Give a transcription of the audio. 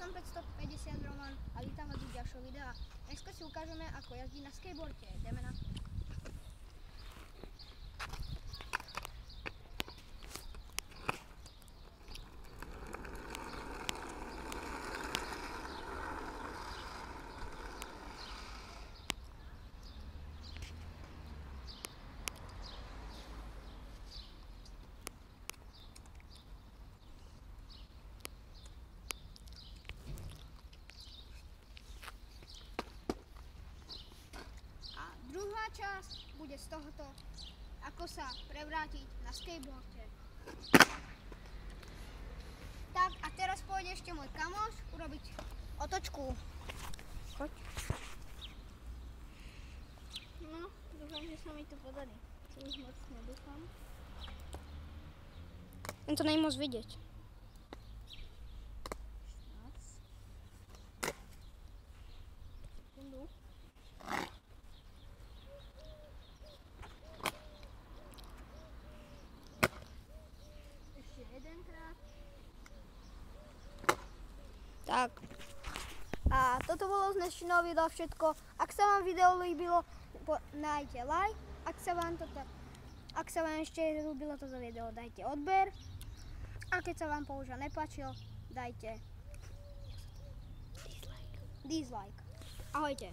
som 550 Roman a vítam vás u ďalšieho videa. Dneska si ukážeme, ako jazdiť na skateboarde. Ideme na to. Druhá časť bude z tohoto, ako sa prevrátiť na skateboarde. Tak a teraz pôjde ešte môj kamoš urobiť otočku. Choď. No, dúfam, že sa mi to podarí. To už moc nedúfam. Len to nejmoc vidieť. Sekundu. Tak. A toto bolo z dnešného videa všetko. Ak sa vám video ľúbilo, dajte like. Ak sa vám ešte ľúbilo toto video, dajte odber. A keď sa vám použiaľ nepáčilo, dajte dislike. Ahojte.